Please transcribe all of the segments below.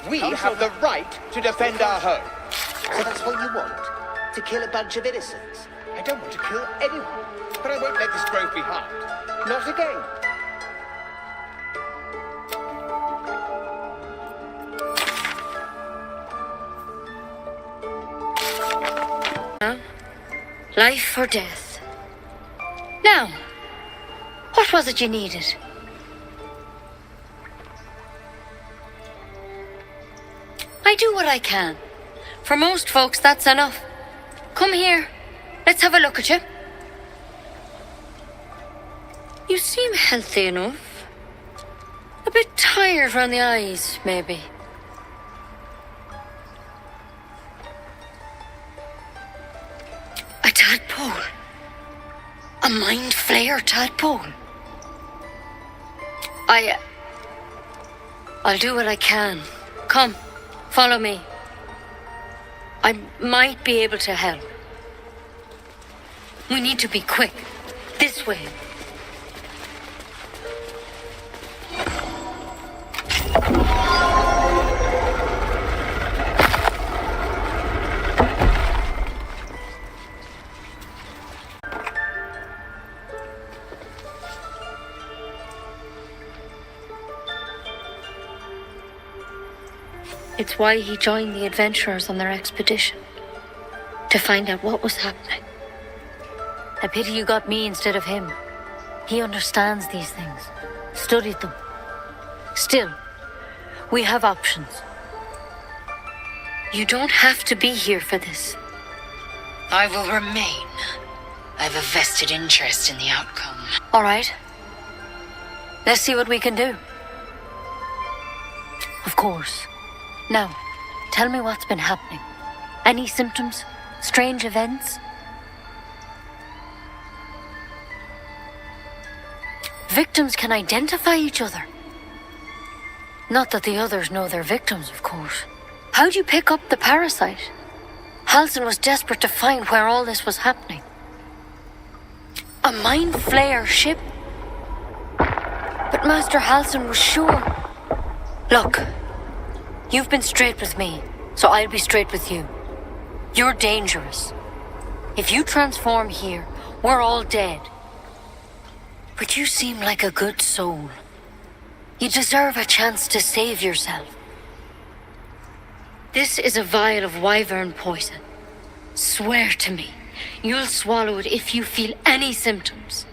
We have the right to defend our home. So that's what you want? To kill a bunch of innocents? I don't want to kill anyone, but I won't let this grove be harmed. Not again. Life or death. Now, what was it you needed? I do what I can. For most folks, that's enough. Come here. Let's have a look at you. You seem healthy enough. A bit tired around the eyes, maybe. A tadpole. A mind flayer tadpole. I'll do what I can. Come, follow me. I might be able to help. We need to be quick. This way. It's why he joined the adventurers on their expedition. To find out what was happening. A pity you got me instead of him. He understands these things. Studied them. Still, we have options. You don't have to be here for this. I will remain. I have a vested interest in the outcome. All right. Let's see what we can do. Of course. Now, tell me what's been happening. Any symptoms? Strange events? Victims can identify each other. Not that the others know they're victims, of course. How'd you pick up the parasite? Halsin was desperate to find where all this was happening. A mind flayer ship? But Master Halsin was sure. Look, you've been straight with me, so I'll be straight with you. You're dangerous. If you transform here, we're all dead. But you seem like a good soul. You deserve a chance to save yourself. This is a vial of wyvern poison. Swear to me, you'll swallow it if you feel any symptoms.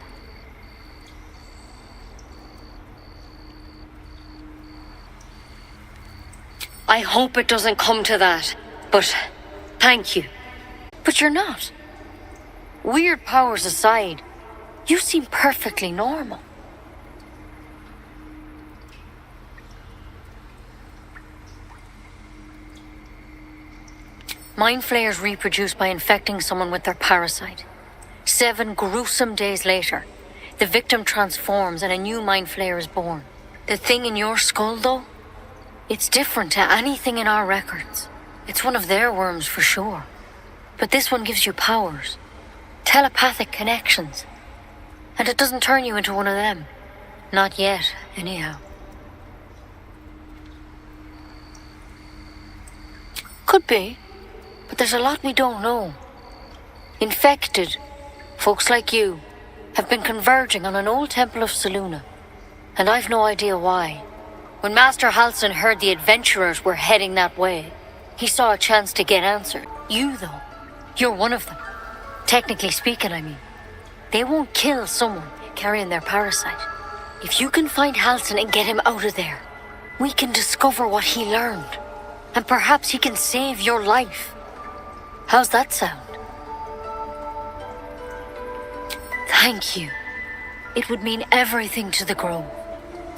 I hope it doesn't come to that, but thank you. But you're not. Weird powers aside, you seem perfectly normal. Mind flayers reproduce by infecting someone with their parasite. 7 gruesome days later, the victim transforms and a new mind flayer is born. The thing in your skull, though? It's different to anything in our records. It's one of their worms for sure. But this one gives you powers. Telepathic connections. And it doesn't turn you into one of them. Not yet, anyhow. Could be. But there's a lot we don't know. Infected, folks like you, have been converging on an old temple of Selûne. And I've no idea why. When Master Halsin heard the adventurers were heading that way, he saw a chance to get answered. You, though, you're one of them. Technically speaking, I mean. They won't kill someone carrying their parasite. If you can find Halsin and get him out of there, we can discover what he learned. And perhaps he can save your life. How's that sound? Thank you. It would mean everything to the Grove.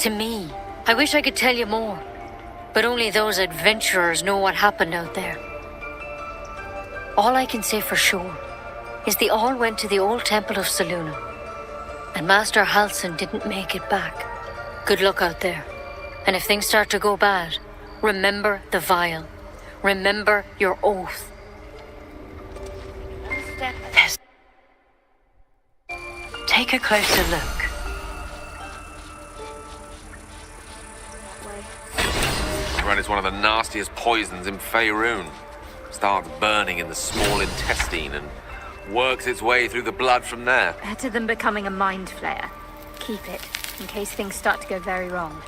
To me. I wish I could tell you more. But only those adventurers know what happened out there. All I can say for sure is they all went to the old temple of Selûne. And Master Halsin didn't make it back. Good luck out there. And if things start to go bad, remember the vial. Remember your oath. Take a closer look. run is one of the nastiest poisons in Faerun. Starts burning in the small intestine and works its way through the blood from there. Better than becoming a mind flayer. Keep it, in case things start to go very wrong.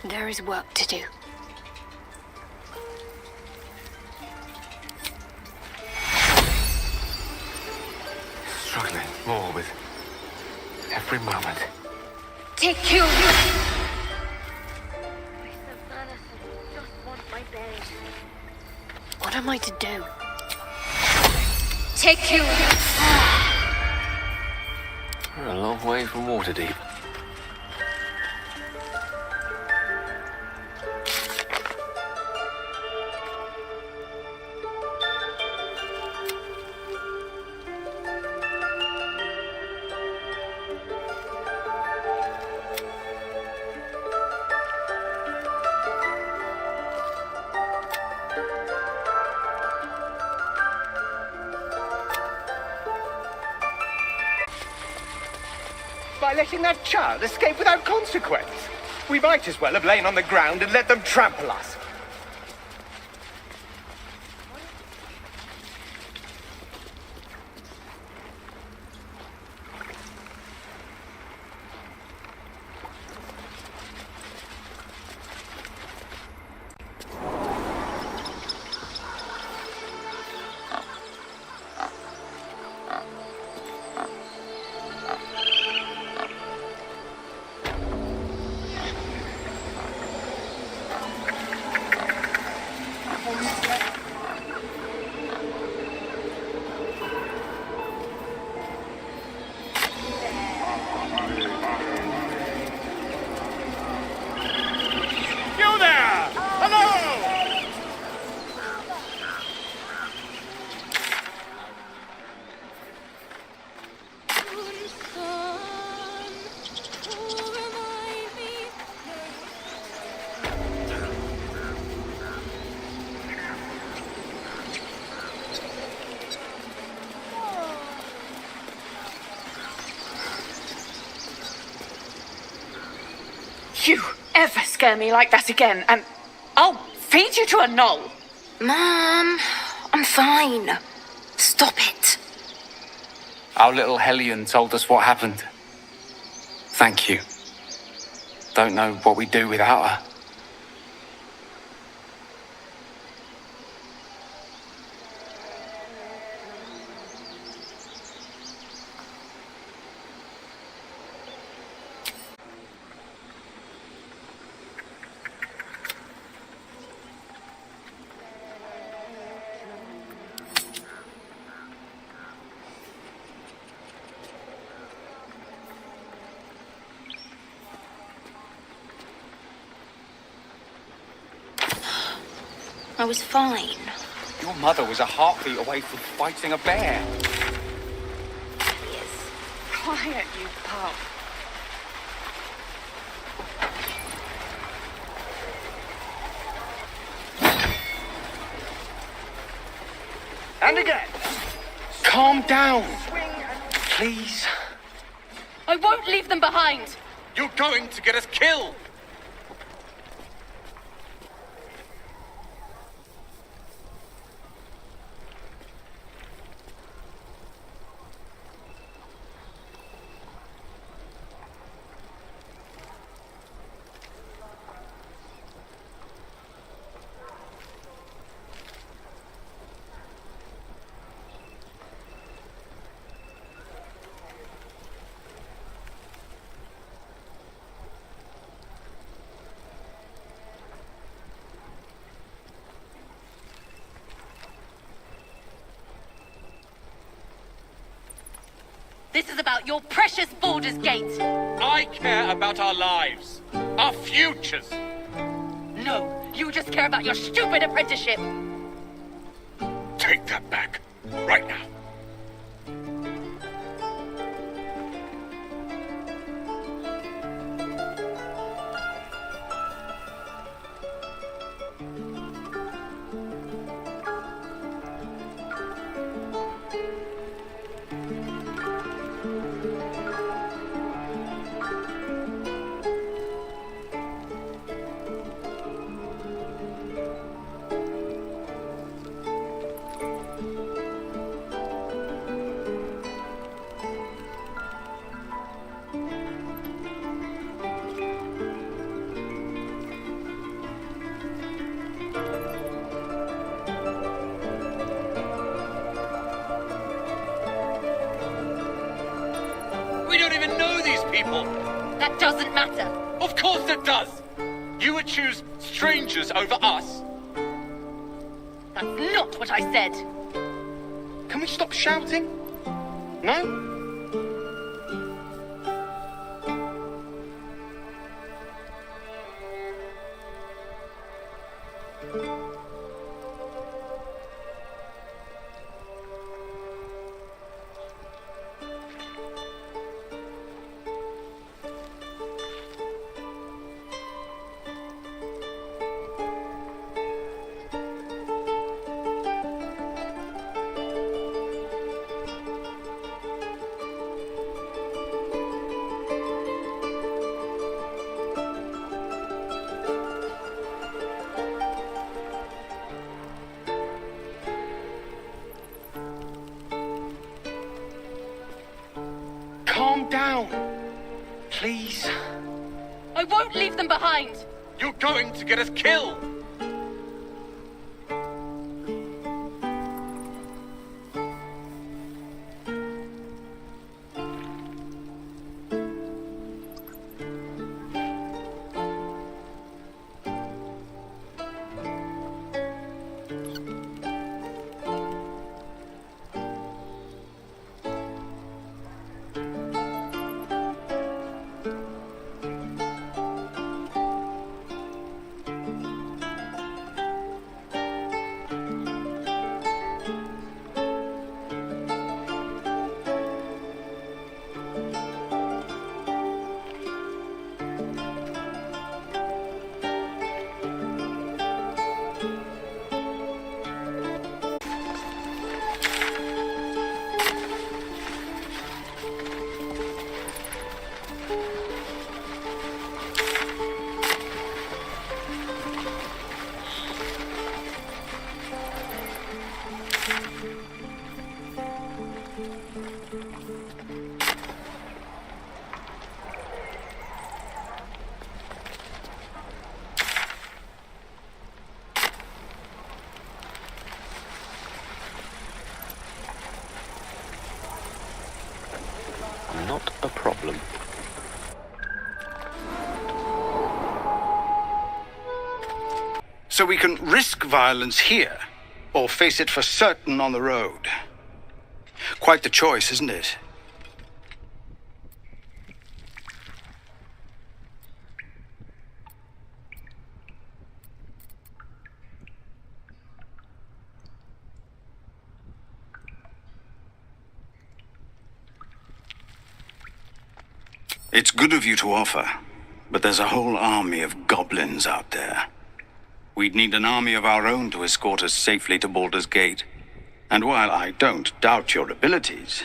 There is work to do. Struggling more with every moment. Take you! What am I to do? Take you! We're a long way from Waterdeep. By letting that child escape without consequence. We might as well have lain on the ground and let them trample us. You ever scare me like that again, and I'll feed you to a knoll. Mom, I'm fine. Stop it. Our little Hellion told us what happened. Thank you. Don't know what we'd do without her. I was fine. Your mother was a heartbeat away from fighting a bear. Quiet, you pup. And again. Calm down, please. I won't leave them behind. You're going to get us killed. This is about your precious Baldurs Gate. I care about our lives, our futures. No, you just care about your stupid apprenticeship. Take that back, right now. We don't even know these people. That doesn't matter. Of course it does. You would choose strangers over us. That's not what I said. Can we stop shouting? No? Calm down, please. I won't leave them behind. You're going to get us killed. Not a problem. So we can risk violence here, or face it for certain on the road. Quite the choice, isn't it? It's good of you to offer, but there's a whole army of goblins out there. We'd need an army of our own to escort us safely to Baldurs Gate. And while I don't doubt your abilities,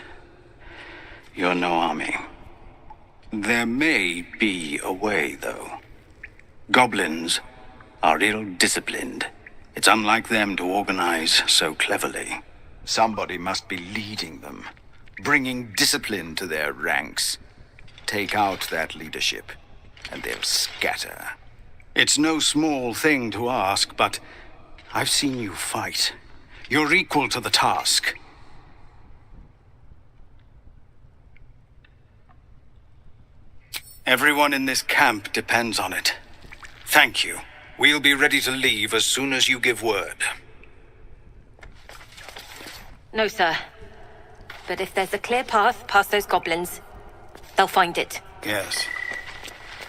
you're no army. There may be a way, though. Goblins are ill-disciplined. It's unlike them to organize so cleverly. Somebody must be leading them, bringing discipline to their ranks. Take out that leadership, and they'll scatter. It's no small thing to ask, but I've seen you fight. You're equal to the task. Everyone in this camp depends on it. Thank you. We'll be ready to leave as soon as you give word. No, sir. but if there's a clear path past those goblins, they'll find it. Yes,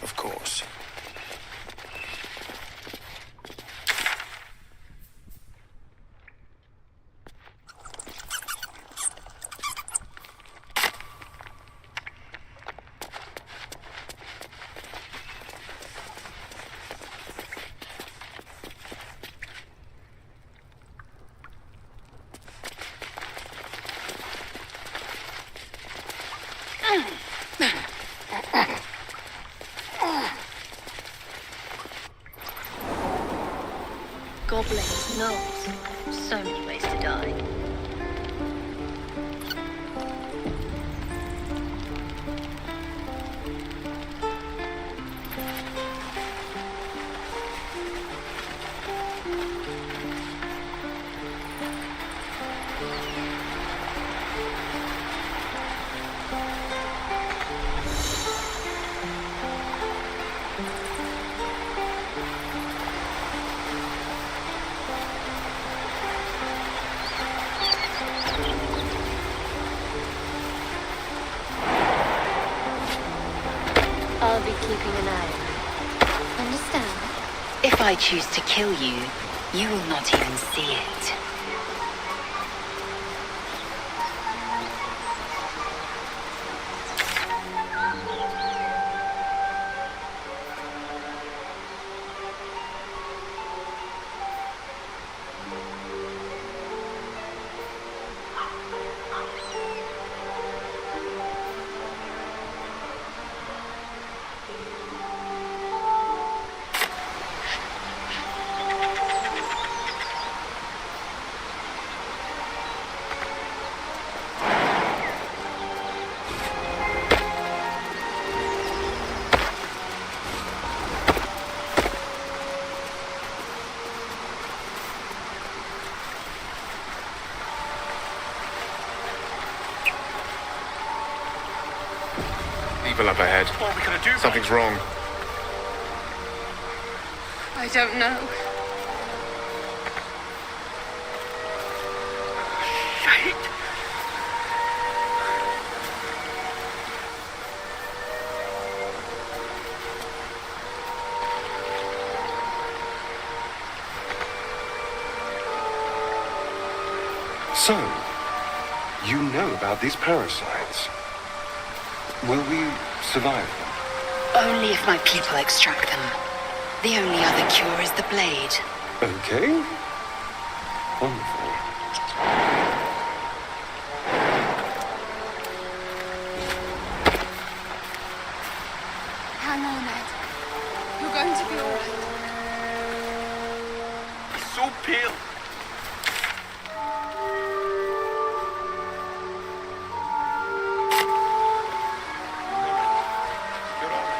of course. Goblins, gnomes. So many ways to die. I'll be keeping an eye on you. Understand? If I choose to kill you, you will not even see it. Evil up ahead. What are we gonna do? Something's wrong. I don't know. Shit! So, you know about these parasites. Will we survive them? Only if my people extract them. The only other cure is the blade. Okay. Wonderful. Hang on, Ed. You're going to be alright. He's so pale. You're all right.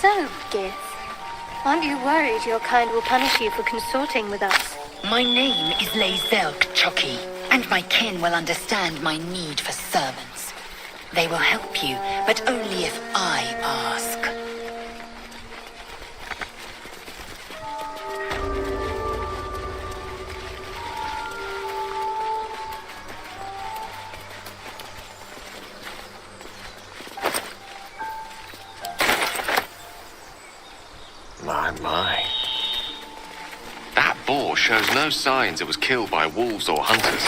So, Gith, aren't you worried your kind will punish you for consorting with us? My name is Lazelk Chucky, and my kin will understand my need for servants. They will help you, but only if I ask. My. That boar shows no signs it was killed by wolves or hunters.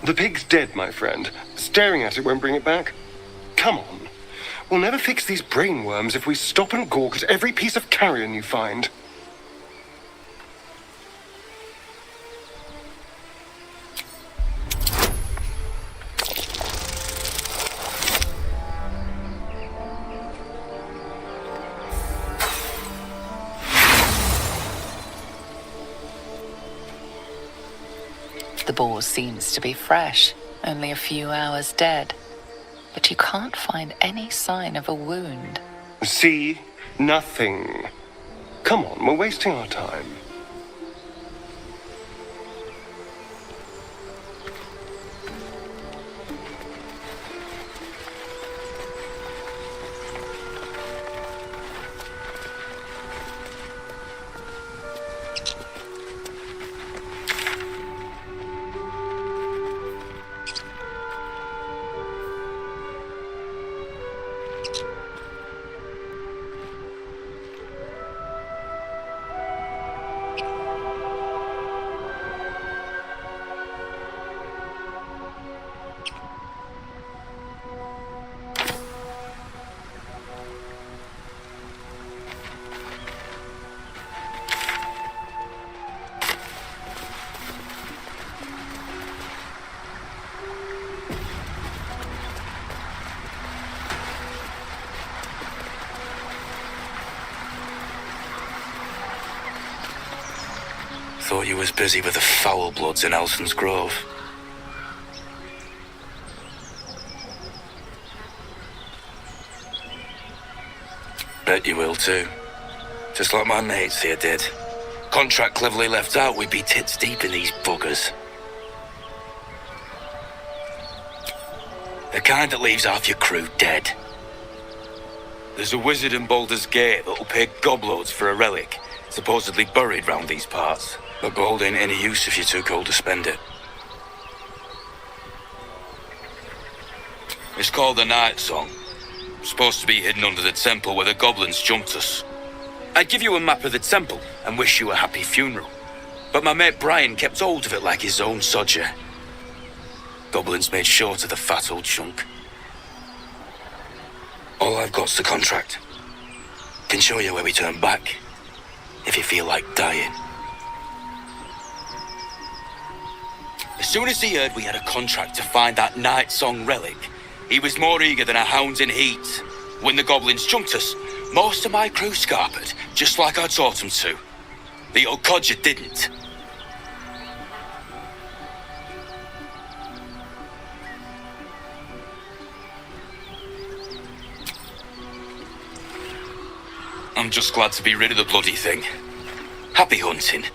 The pig's dead, my friend. Staring at it won't bring it back. Come on. We'll never fix these brainworms if we stop and gawk at every piece of carrion you find. The boar seems to be fresh, only a few hours dead. But you can't find any sign of a wound. See? Nothing. Come on, we're wasting our time. Thought you was busy with the foul bloods in Elson's Grove. Bet you will too. Just like my mates here did. Contract cleverly left out, we'd be tits deep in these buggers. The kind that leaves half your crew dead. There's a wizard in Baldurs Gate that'll pay gobloads for a relic, supposedly buried round these parts. But gold ain't any use if you're too cold to spend it. It's called the Night Song. Supposed to be hidden under the temple where the goblins jumped us. I'd give you a map of the temple and wish you a happy funeral. But my mate Brian kept hold of it like his own sodger. Goblins made short of the fat old chunk. All I've got's the contract. Can show you where we turn back, if you feel like dying. As soon as he heard we had a contract to find that Night Song relic, he was more eager than a hound in heat. When the goblins jumped us, most of my crew scarpered, just like I taught them to. The old codger didn't. I'm just glad to be rid of the bloody thing. Happy hunting.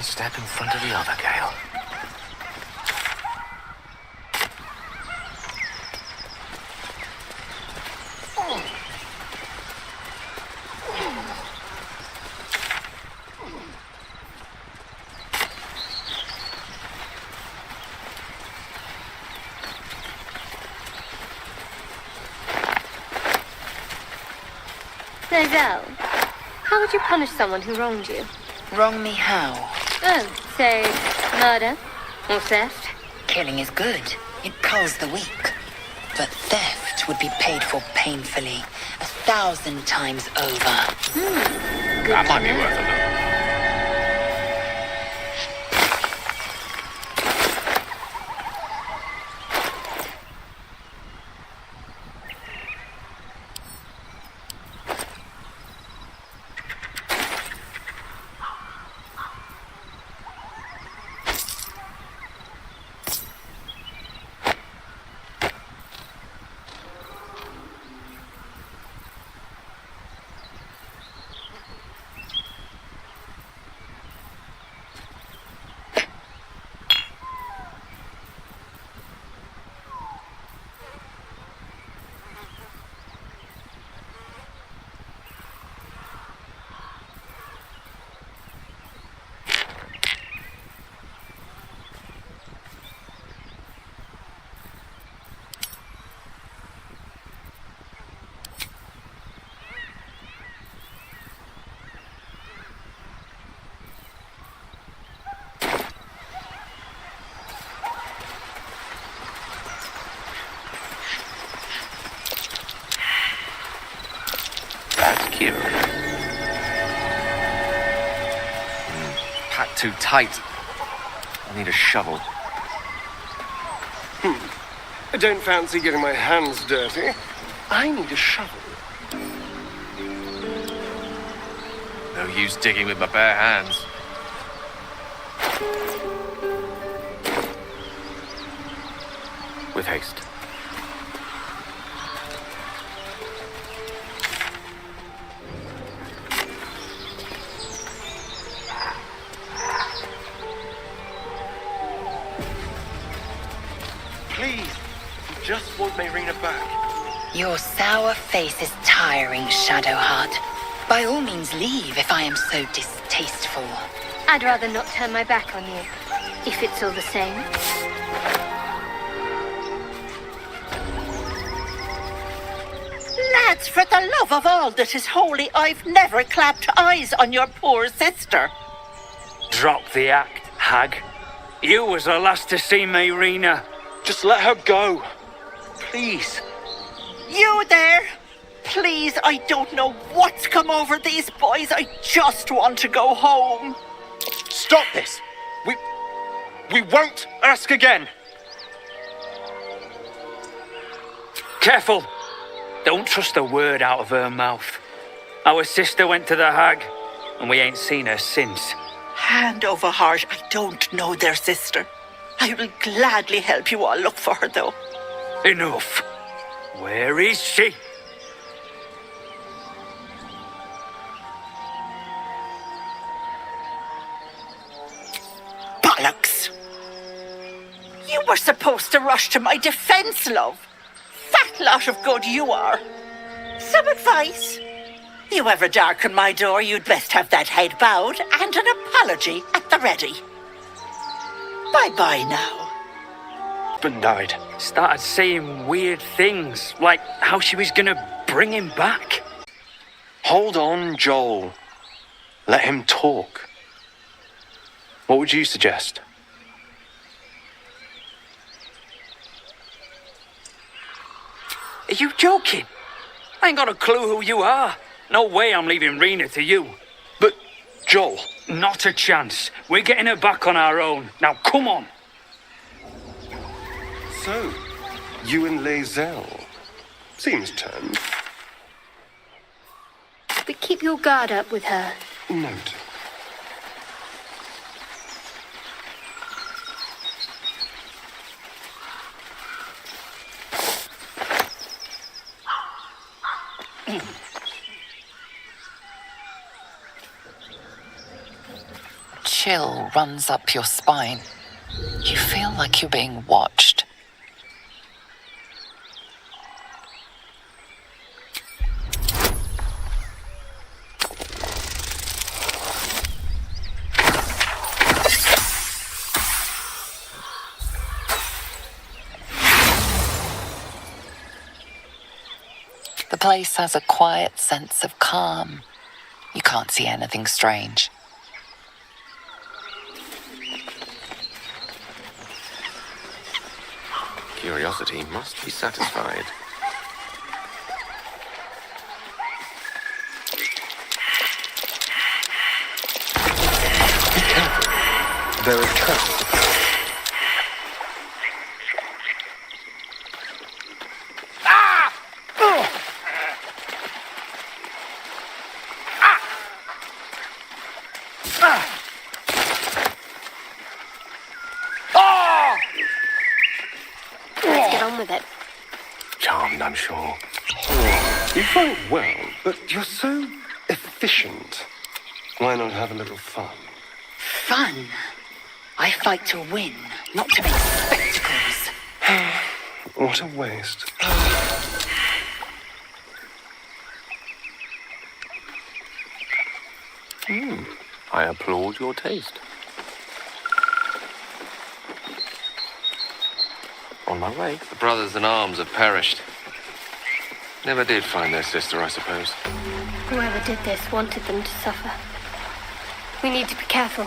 One step in front of the other, Gale. Lae'zel, how would you punish someone who wronged you? Wrong me how? Oh, say, murder or theft? Killing is good. It culls the weak. But theft would be paid for painfully, 1,000 times over. That might be worth a look. That's cute. Packed too tight. I need a shovel. I don't fancy getting my hands dirty. I need a shovel. No use digging with my bare hands. With haste. Please, you just want Mayrina back. Your sour face is tiring, Shadowheart. By all means leave if I am so distasteful. I'd rather not turn my back on you, if it's all the same. Lads, for the love of all that is holy, I've never clapped eyes on your poor sister. Drop the act, hag. You was the last to see Mayrina. Just let her go. Please. You there? Please, I don't know what's come over these boys. I just want to go home. Stop this! We won't ask again. Careful. Don't trust a word out of her mouth. Our sister went to the hag, and we ain't seen her since. Hand over heart, I don't know their sister. I will gladly help you all look for her, though. Enough. Where is she? Bollocks! You were supposed to rush to my defense, love. Fat lot of good you are. Some advice? You ever darken my door, you'd best have that head bowed and an apology at the ready. Bye-bye now. Husband died. Started saying weird things, like how she was gonna bring him back. Hold on, Joel. Let him talk. What would you suggest? Are you joking? I ain't got a clue who you are. No way I'm leaving Rena to you. But, Joel... Not a chance. We're getting her back on our own. Now, come on. So, you and Lae'zel. Seems turned. But keep your guard up with her. Note. chill runs up your spine. You feel like you're being watched. The place has a quiet sense of calm. You can't see anything strange. Curiosity must be satisfied. Be careful. There are traps. Let's get on with it. Charmed, I'm sure. You fight well, but you're so efficient. Why not have a little fun? Fun? I fight to win, not to make spectacles. What a waste. I applaud your taste. On my way. The brothers in arms have perished. Never did find their sister, I suppose. Whoever did this wanted them to suffer. We need to be careful.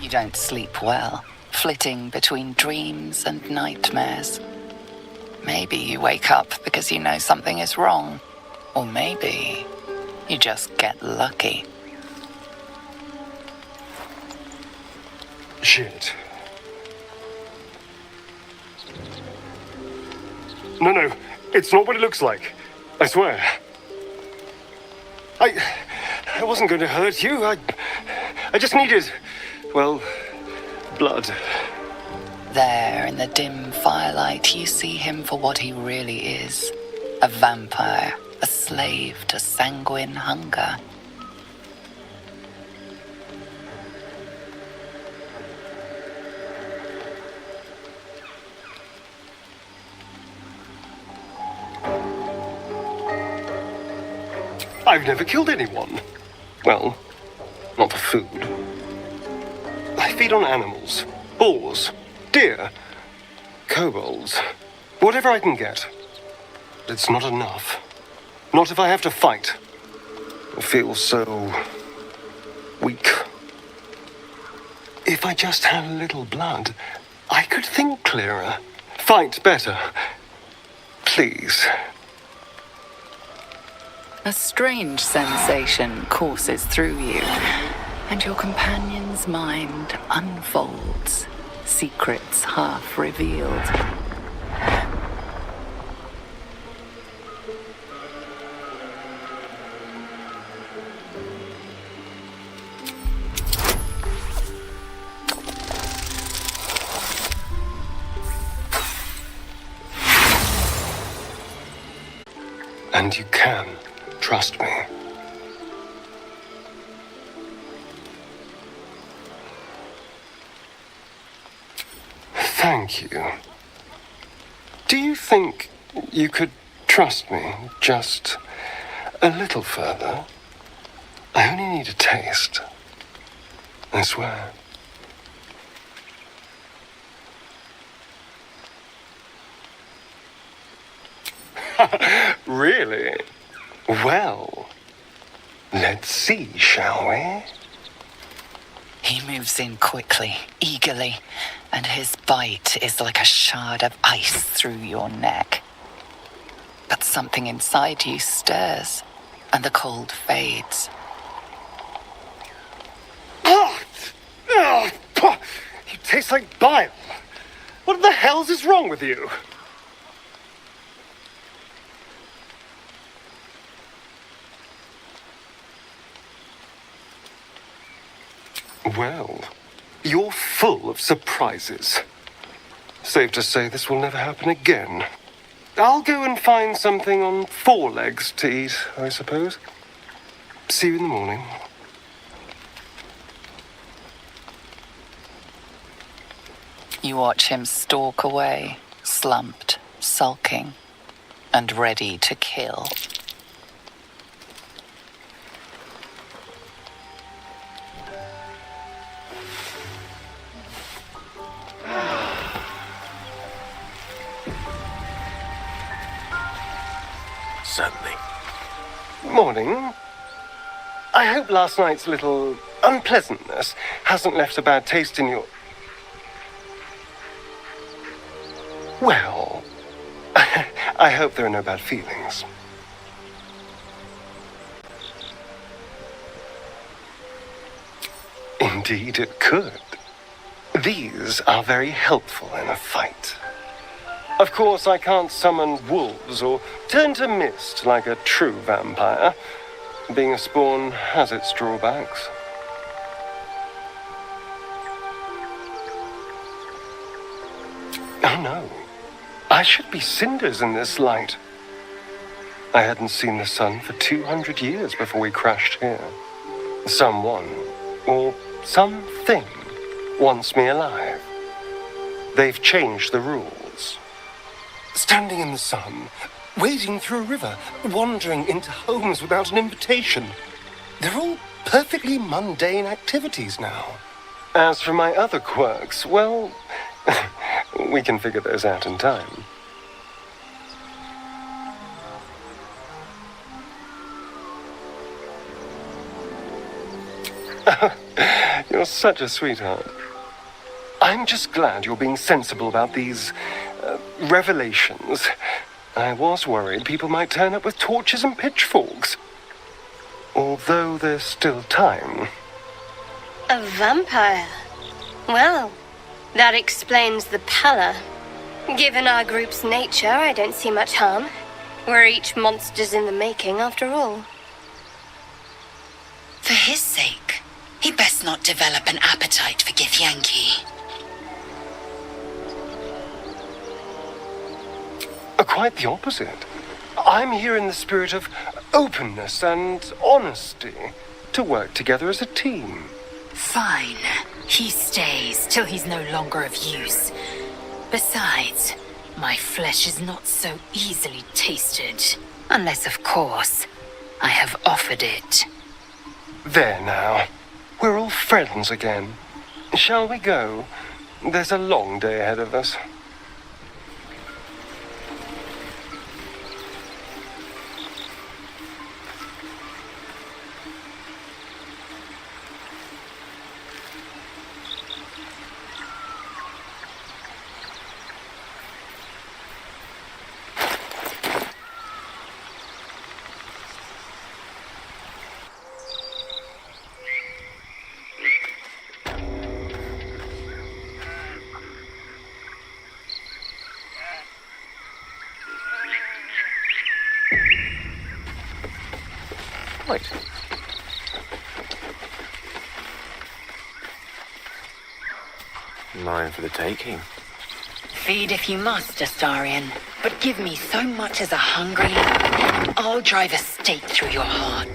You don't sleep well, flitting between dreams and nightmares. Maybe you wake up because you know something is wrong. Or maybe you just get lucky. Shit. No, it's not what it looks like. I swear. I wasn't going to hurt you. I just needed, well, blood. There in the dim firelight, you see him for what he really is. A vampire, a slave to sanguine hunger. I've never killed anyone. Well, not for food. I feed on animals, boars, deer, kobolds, whatever I can get. But it's not enough. Not if I have to fight. I feel so weak. If I just had a little blood, I could think clearer, fight better. Please. A strange sensation courses through you, and your companion's mind unfolds, secrets half revealed. And you can trust me. Thank you. Do you think you could trust me just a little further? I only need a taste. I swear. Really? Well, let's see, shall we? He moves in quickly, eagerly, and his bite is like a shard of ice through your neck. But something inside you stirs, and the cold fades. You taste like bile. What the hell's is wrong with you? Well, you're full of surprises. Safe to say this will never happen again. I'll go and find something on 4 legs to eat, I suppose. See you in the morning. You watch him stalk away, slumped, sulking, and ready to kill. Certainly. Morning. I hope last night's little unpleasantness hasn't left a bad taste in your... Well, I hope there are no bad feelings. Indeed it could. These are very helpful in a fight. Of course, I can't summon wolves or turn to mist like a true vampire. Being a spawn has its drawbacks. Oh no. I should be cinders in this light. I hadn't seen the sun for 200 years before we crashed here. Someone, or something, wants me alive. They've changed the rules. Standing in the sun, wading through a river, wandering into homes without an invitation. They're all perfectly mundane activities now. As for my other quirks, well, we can figure those out in time. You're such a sweetheart. I'm just glad you're being sensible about these revelations. I was worried people might turn up with torches and pitchforks. Although there's still time. A vampire? Well, that explains the pallor. Given our group's nature, I don't see much harm. We're each monsters in the making, after all. For his sake, he best not develop an appetite for Githyanki. Quite the opposite. I'm here in the spirit of openness and honesty to work together as a team. Fine. He stays till he's no longer of use. Besides, my flesh is not so easily tasted. Unless, of course, I have offered it. There now. We're all friends again. Shall we go? There's a long day ahead of us. Right. Mine for the taking. Feed if you must, Astarion, but give me so much as a hungry, I'll drive a stake through your heart.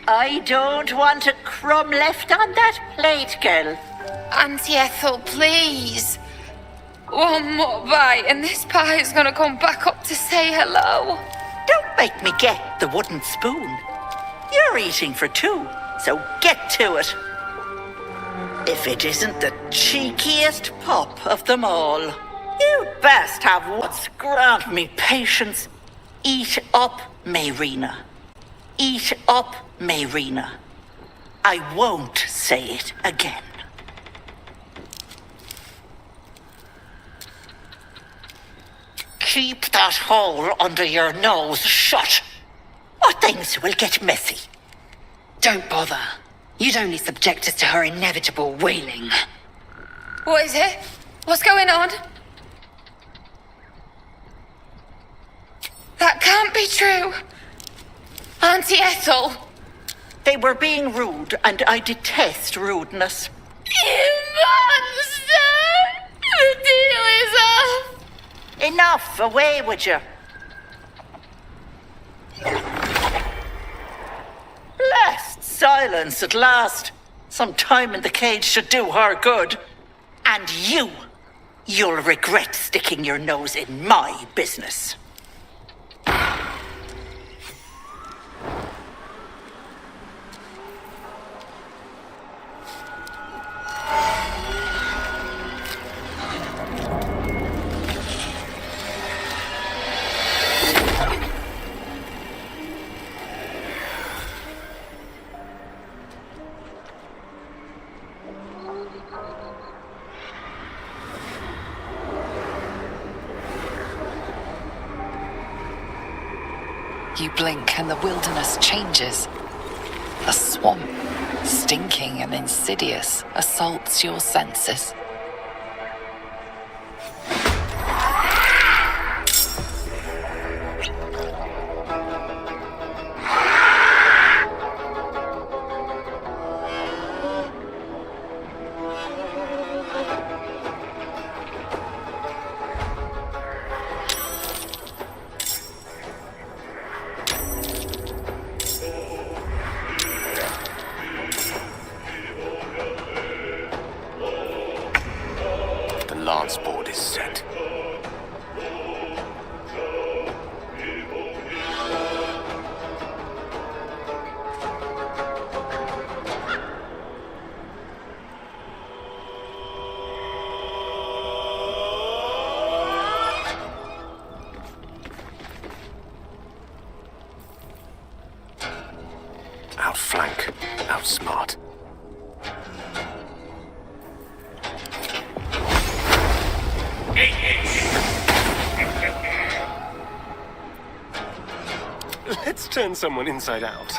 I don't want a crumb left on that plate, girl. Auntie Ethel, please. One more bite and this pie is gonna come back up to say hello. Don't make me get the wooden spoon. You're eating for 2, so get to it. If it isn't the cheekiest pup of them all, you best have what's grant me patience. Eat up, Mayrina. Eat up, Mayrina. I won't say it again. Keep that hole under your nose shut, or things will get messy. Don't bother. You'd only subject us to her inevitable wailing. What is it? What's going on? That can't be true. Auntie Ethel. They were being rude, and I detest rudeness. You monster! The deal is off! Enough! Away with you! Blessed silence at last. Some time in the cage should do her good. And you'll regret sticking your nose in my business. You blink and the wilderness changes. A swamp, stinking and insidious, assaults your senses. Lance board is set. Outflank, outsmart. Let's turn someone inside out.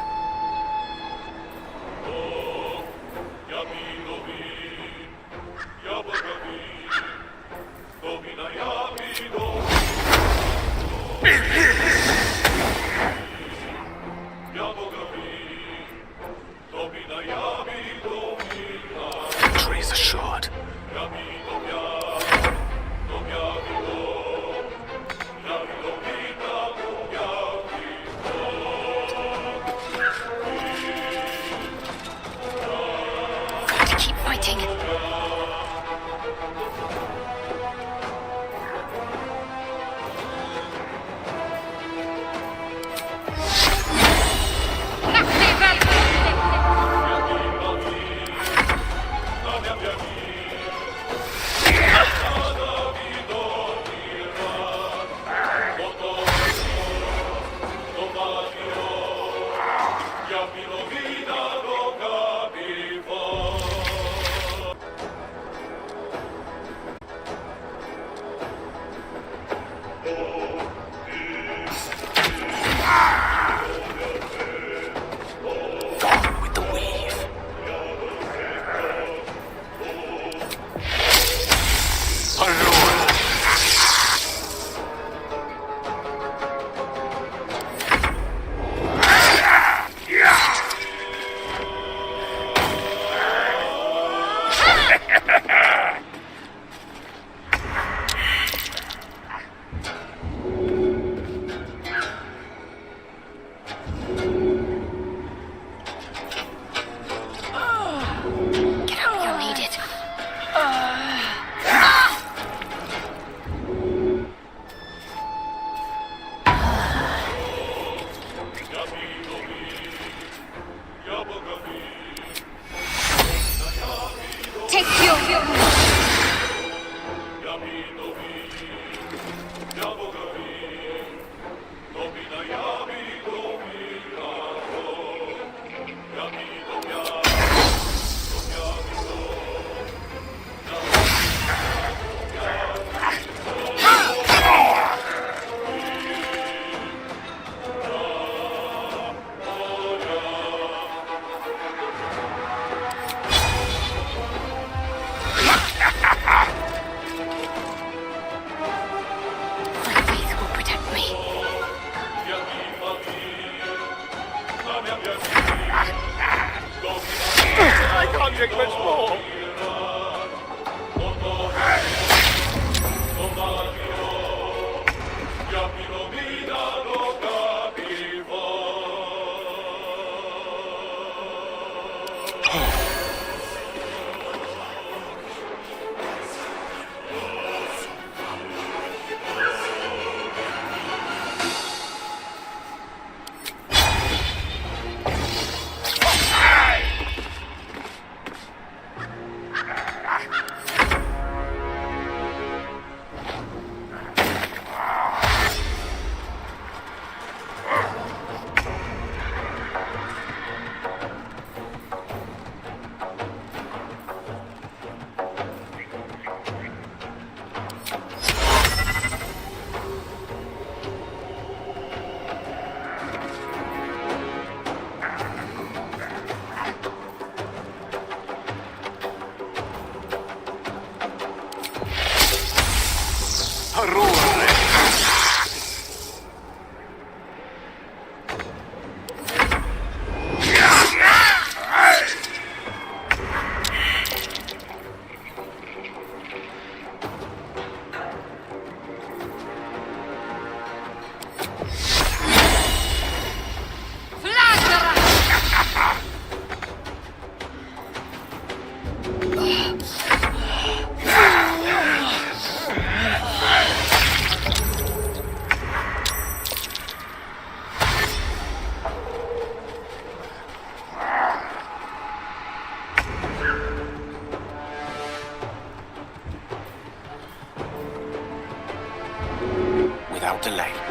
Victory is assured. Keep fighting. Without delay.